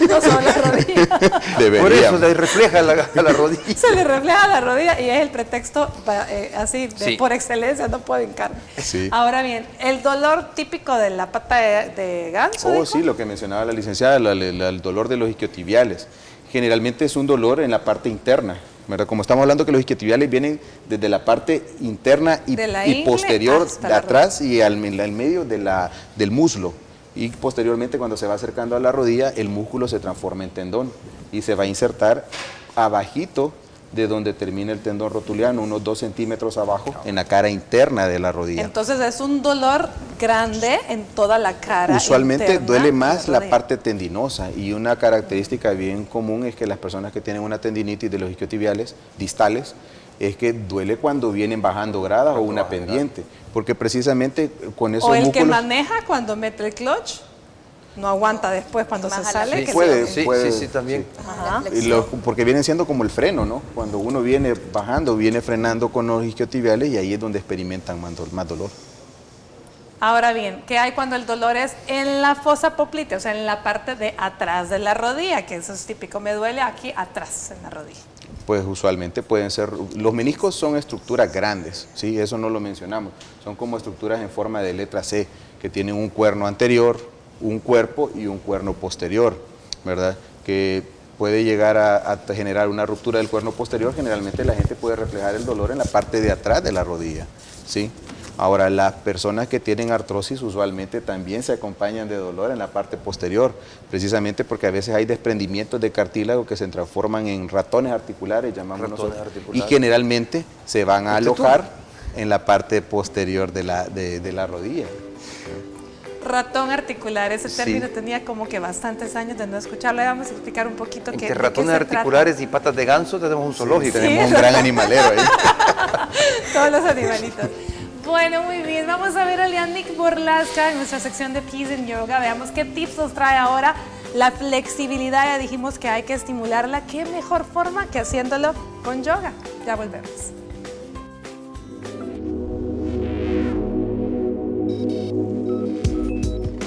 no solo la rodilla. Por eso se refleja a la rodilla. Se le refleja a la rodilla y es el pretexto así, por excelencia, no puedo hincar. Sí. Ahora bien, el dolor típico de la pata de ganso. Oh, sí, lo que mencionaba la licenciada, el dolor de los isquiotibiales. Generalmente es un dolor en la parte interna, ¿verdad? Como estamos hablando que los isquiotibiales vienen desde la parte interna y posterior de atrás y al medio del muslo. Y posteriormente, cuando se va acercando a la rodilla, el músculo se transforma en tendón y se va a insertar abajito de donde termina el tendón rotuliano, unos 2 centímetros abajo, en la cara interna de la rodilla. Entonces es un dolor grande en toda la cara. Usualmente interna duele de más la rodilla. parte tendinosa, y una característica bien común es que las personas que tienen una tendinitis de los isquiotibiales distales es que duele cuando vienen bajando gradas o una pendiente, porque precisamente con esos O el músculos... que maneja cuando mete el clutch, no aguanta después cuando se sale. Sí, que puede, se- puede, sí, también. Ajá. Porque vienen siendo como el freno, ¿no? Cuando uno viene bajando, viene frenando con los isquiotibiales, y ahí es donde experimentan más dolor. Ahora bien, ¿qué hay cuando el dolor es en la fosa poplitea, o sea, en la parte de atrás de la rodilla? Que eso es típico, me duele aquí atrás en la rodilla. Pues usualmente pueden ser, los meniscos son estructuras grandes, ¿sí? Eso no lo mencionamos, son como estructuras en forma de letra C, que tienen un cuerno anterior, un cuerpo y un cuerno posterior, ¿verdad? Que puede llegar a generar una ruptura del cuerno posterior. Generalmente la gente puede reflejar el dolor en la parte de atrás de la rodilla, ¿sí? Ahora, las personas que tienen artrosis usualmente también se acompañan de dolor en la parte posterior, precisamente porque a veces hay desprendimientos de cartílago que se transforman en ratones articulares, llamamos nosotros, y generalmente se van a alojar en la parte posterior de la rodilla. Ratón articular, ese Sí. término tenía como que bastantes años de no escucharlo. Ahí vamos a explicar un poquito Entre de qué ratones se trata. articulares y patas de ganso tenemos un zoológico. Tenemos un gran animalero ahí. Todos los animalitos. Bueno, muy bien. Vamos a ver a Lianik Borlaska en nuestra sección de Peace and Yoga. Veamos qué tips nos trae ahora. La flexibilidad, ya dijimos que hay que estimularla. ¿Qué mejor forma que haciéndolo con yoga? Ya volvemos.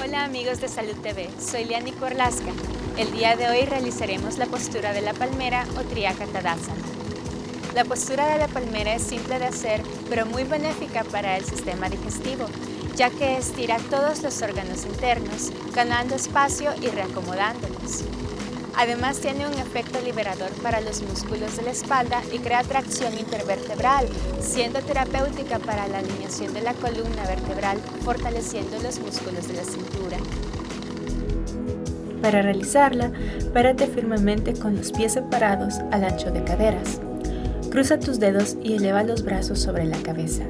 Hola amigos de Salud TV, soy Lianik Borlaska. El día de hoy realizaremos la postura de la palmera o Triaca Tadasana. La postura de la palmera es simple de hacer, pero muy benéfica para el sistema digestivo, ya que estira todos los órganos internos, ganando espacio y reacomodándolos. Además tiene un efecto liberador para los músculos de la espalda y crea tracción intervertebral, siendo terapéutica para la alineación de la columna vertebral, fortaleciendo los músculos de la cintura. Para realizarla, párate firmemente con los pies separados al ancho de caderas. Cruza tus dedos y eleva los brazos sobre la cabeza.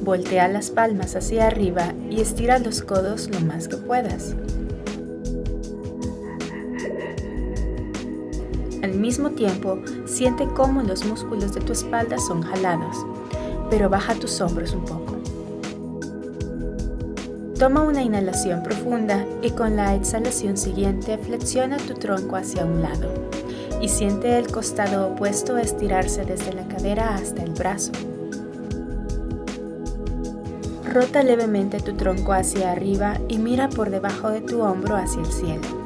Voltea las palmas hacia arriba y estira los codos lo más que puedas. Al mismo tiempo, siente cómo los músculos de tu espalda son jalados, pero baja tus hombros un poco. Toma una inhalación profunda y con la exhalación siguiente flexiona tu tronco hacia un lado y siente el costado opuesto estirarse desde la cadera hasta el brazo. Rota levemente tu tronco hacia arriba y mira por debajo de tu hombro hacia el cielo.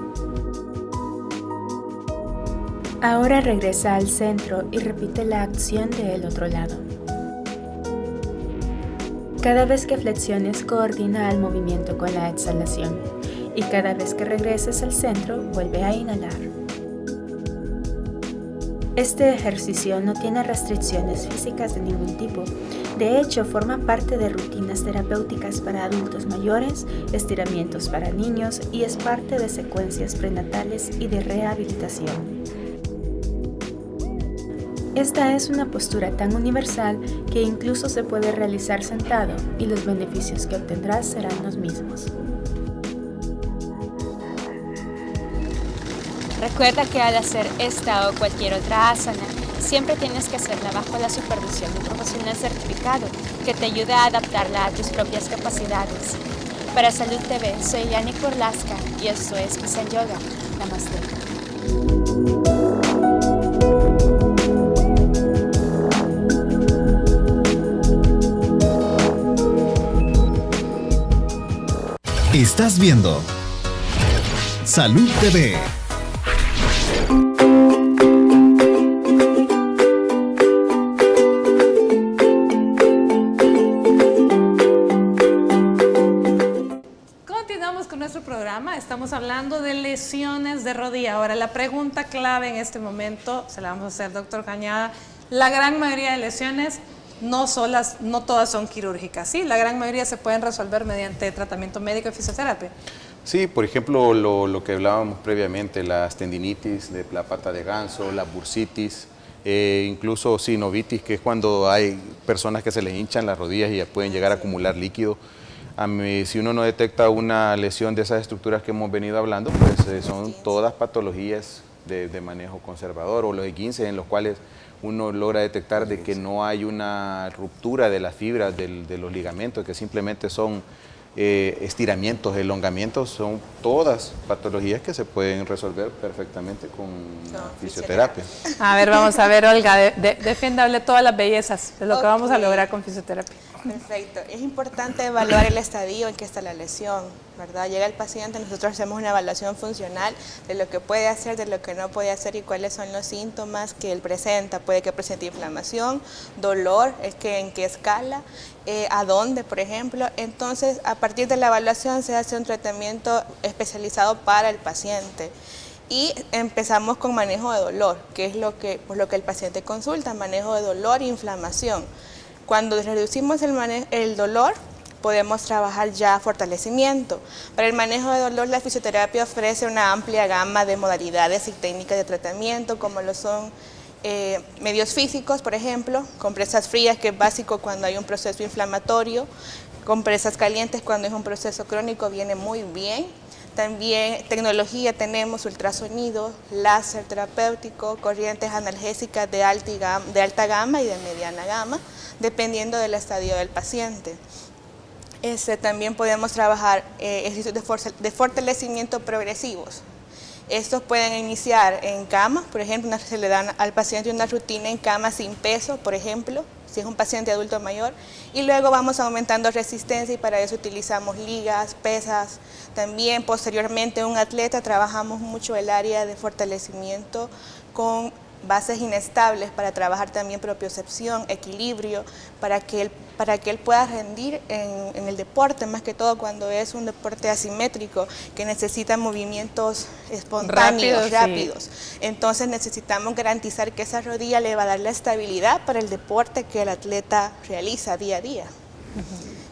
Ahora regresa al centro y repite la acción del otro lado. Cada vez que flexiones, coordina el movimiento con la exhalación y cada vez que regreses al centro, vuelve a inhalar. Este ejercicio no tiene restricciones físicas de ningún tipo. De hecho, forma parte de rutinas terapéuticas para adultos mayores, estiramientos para niños y es parte de secuencias prenatales y de rehabilitación. Esta es una postura tan universal que incluso se puede realizar sentado y los beneficios que obtendrás serán los mismos. Recuerda que al hacer esta o cualquier otra asana, siempre tienes que hacerla bajo la supervisión de un profesional certificado que te ayude a adaptarla a tus propias capacidades. Para Salud TV, soy Lianik Borlaska y esto es Peace and Yoga. Namaste. Estás viendo Salud TV. Continuamos con nuestro programa. Estamos hablando de lesiones de rodilla. Ahora, la pregunta clave en este momento se la vamos a hacer, doctor Cañada. La gran mayoría de lesiones no todas son quirúrgicas, ¿sí? La gran mayoría se pueden resolver mediante tratamiento médico y fisioterapia. Sí, por ejemplo, lo que hablábamos previamente, las tendinitis de la pata de ganso, la bursitis, incluso sinovitis, que es cuando hay personas que se les hinchan las rodillas y ya pueden llegar a acumular líquido. Si uno no detecta una lesión de esas estructuras que hemos venido hablando, pues son todas patologías de manejo conservador, o los esguinces en los cuales uno logra detectar de que no hay una ruptura de las fibras de los ligamentos, que simplemente son estiramientos, elongamientos, son todas patologías que se pueden resolver perfectamente con fisioterapia. A ver, vamos a ver, Olga, defiéndale todas las bellezas de lo que vamos a lograr con fisioterapia. Perfecto. Es importante evaluar el estadio en que está la lesión, ¿verdad? Llega el paciente, nosotros hacemos una evaluación funcional de lo que puede hacer, de lo que no puede hacer y cuáles son los síntomas que él presenta. Puede que presente inflamación, dolor, en qué escala, a dónde, por ejemplo. Entonces, a partir de la evaluación se hace un tratamiento especializado para el paciente. Y empezamos con manejo de dolor, que es por lo que el paciente consulta, manejo de dolor e inflamación. Cuando reducimos el dolor, podemos trabajar ya fortalecimiento. Para el manejo de dolor, la fisioterapia ofrece una amplia gama de modalidades y técnicas de tratamiento, como lo son medios físicos, por ejemplo, compresas frías, que es básico cuando hay un proceso inflamatorio, compresas calientes cuando es un proceso crónico, viene muy bien. También tecnología, tenemos ultrasonido, láser terapéutico, corrientes analgésicas de alta gama y de mediana gama, dependiendo del estadio del paciente. También podemos trabajar ejercicios de fortalecimiento progresivos. Estos pueden iniciar en cama, por ejemplo, se le dan al paciente una rutina en cama sin peso, por ejemplo, si es un paciente adulto mayor, y luego vamos aumentando resistencia y para eso utilizamos ligas, pesas. También posteriormente un atleta trabajamos mucho el área de fortalecimiento con bases inestables para trabajar también propiocepción, equilibrio, para que él pueda rendir en el deporte, más que todo cuando es un deporte asimétrico, que necesita movimientos espontáneos, rápidos. Sí. Entonces necesitamos garantizar que esa rodilla le va a dar la estabilidad para el deporte que el atleta realiza día a día.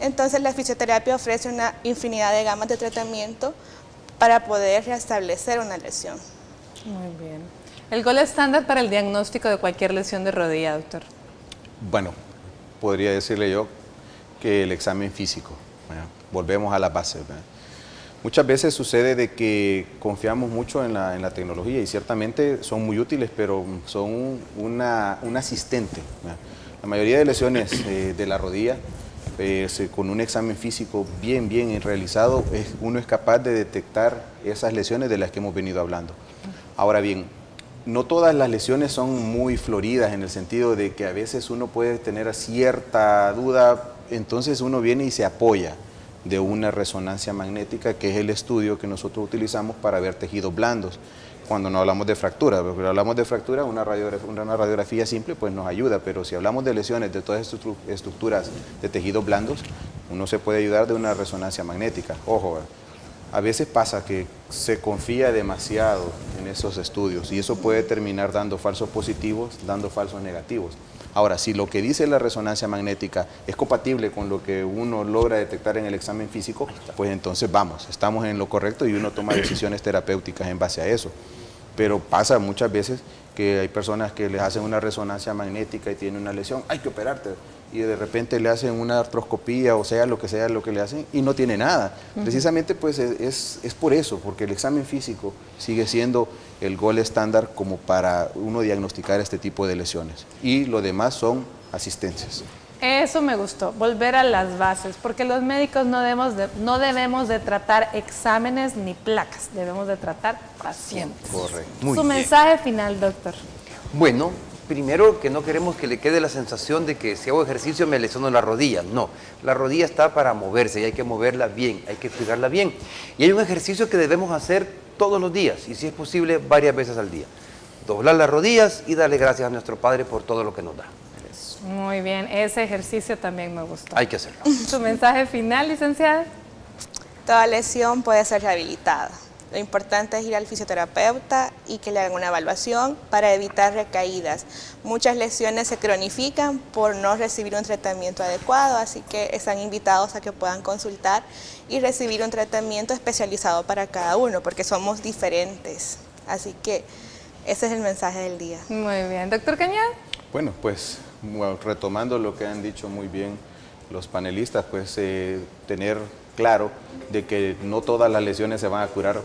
Entonces la fisioterapia ofrece una infinidad de gamas de tratamiento para poder restablecer una lesión. Muy bien. ¿El gol estándar para el diagnóstico de cualquier lesión de rodilla, doctor? Bueno, podría decirle yo que el examen físico. Volvemos a la base. Muchas veces sucede de que confiamos mucho en la tecnología y ciertamente son muy útiles, pero son un asistente. La mayoría de lesiones de la rodilla, con un examen físico bien realizado, uno es capaz de detectar esas lesiones de las que hemos venido hablando. Ahora bien, no todas las lesiones son muy floridas en el sentido de que a veces uno puede tener cierta duda, entonces uno viene y se apoya de una resonancia magnética, que es el estudio que nosotros utilizamos para ver tejidos blandos. Cuando no hablamos de fractura, porque hablamos de fractura, una radiografía simple pues nos ayuda, pero si hablamos de lesiones de todas estas estructuras de tejidos blandos, uno se puede ayudar de una resonancia magnética. Ojo, a veces pasa que se confía demasiado en esos estudios y eso puede terminar dando falsos positivos, dando falsos negativos. Ahora, si lo que dice la resonancia magnética es compatible con lo que uno logra detectar en el examen físico, pues entonces estamos en lo correcto y uno toma decisiones terapéuticas en base a eso. Pero pasa muchas veces que hay personas que les hacen una resonancia magnética y tienen una lesión, hay que operarte, y de repente le hacen una artroscopía o sea lo que le hacen y no tiene nada. Precisamente pues es por eso, porque el examen físico sigue siendo el gol estándar como para uno diagnosticar este tipo de lesiones y lo demás son asistencias. Eso me gustó, volver a las bases, porque los médicos no debemos de tratar exámenes ni placas, debemos de tratar pacientes. Correcto. Su mensaje final, doctor. Bueno, primero que no queremos que le quede la sensación de que si hago ejercicio me lesiono la rodilla. No, la rodilla está para moverse y hay que moverla bien, hay que cuidarla bien. Y hay un ejercicio que debemos hacer todos los días y si es posible varias veces al día. Doblar las rodillas y darle gracias a nuestro Padre por todo lo que nos da. Muy bien, ese ejercicio también me gustó. Hay que hacerlo. ¿Su mensaje final, licenciada? Toda lesión puede ser rehabilitada. Lo importante es ir al fisioterapeuta y que le hagan una evaluación para evitar recaídas. Muchas lesiones se cronifican por no recibir un tratamiento adecuado, así que están invitados a que puedan consultar y recibir un tratamiento especializado para cada uno, porque somos diferentes. Así que ese es el mensaje del día. Muy bien. ¿Doctor Cañada? Bueno, pues retomando lo que han dicho muy bien, los panelistas, pues tener claro de que no todas las lesiones se van a curar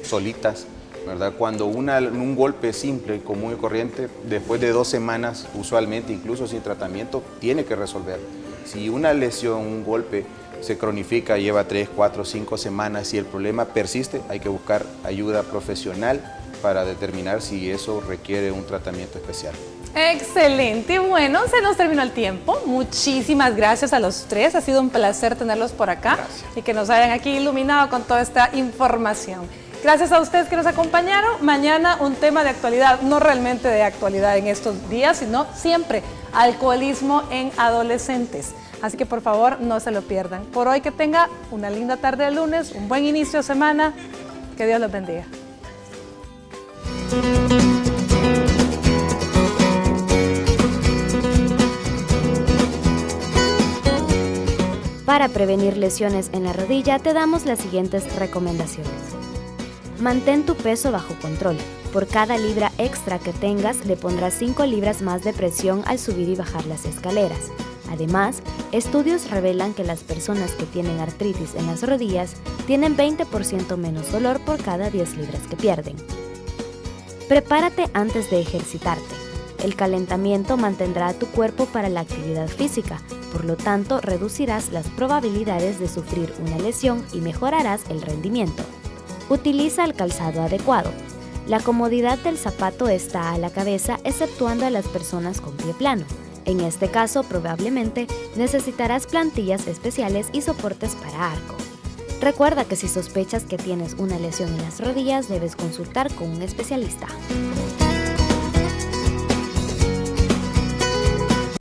solitas, ¿verdad? Cuando un golpe simple, común y corriente, después de 2 semanas, usualmente, incluso sin tratamiento, tiene que resolver. Si una lesión, un golpe, se cronifica, lleva 3, 4, 5 semanas, si el problema persiste, hay que buscar ayuda profesional para determinar si eso requiere un tratamiento especial. Excelente, bueno, se nos terminó el tiempo. Muchísimas gracias a los 3, ha sido un placer tenerlos por acá. Gracias. Y que nos hayan aquí iluminado con toda esta información. Gracias a ustedes que nos acompañaron. Mañana un tema de actualidad, no realmente de actualidad en estos días, sino siempre alcoholismo en adolescentes. Así que por favor no se lo pierdan. Por hoy que tenga una linda tarde de lunes, un buen inicio de semana. Que Dios los bendiga. Para prevenir lesiones en la rodilla te damos las siguientes recomendaciones. Mantén tu peso bajo control. Por cada libra extra que tengas le pondrás 5 libras más de presión al subir y bajar las escaleras. Además, estudios revelan que las personas que tienen artritis en las rodillas tienen 20% menos dolor por cada 10 libras que pierden. Prepárate antes de ejercitarte. El calentamiento mantendrá a tu cuerpo para la actividad física, por lo tanto reducirás las probabilidades de sufrir una lesión y mejorarás el rendimiento. Utiliza el calzado adecuado. La comodidad del zapato está a la cabeza, exceptuando a las personas con pie plano. En este caso, probablemente necesitarás plantillas especiales y soportes para arco. Recuerda que si sospechas que tienes una lesión en las rodillas, debes consultar con un especialista.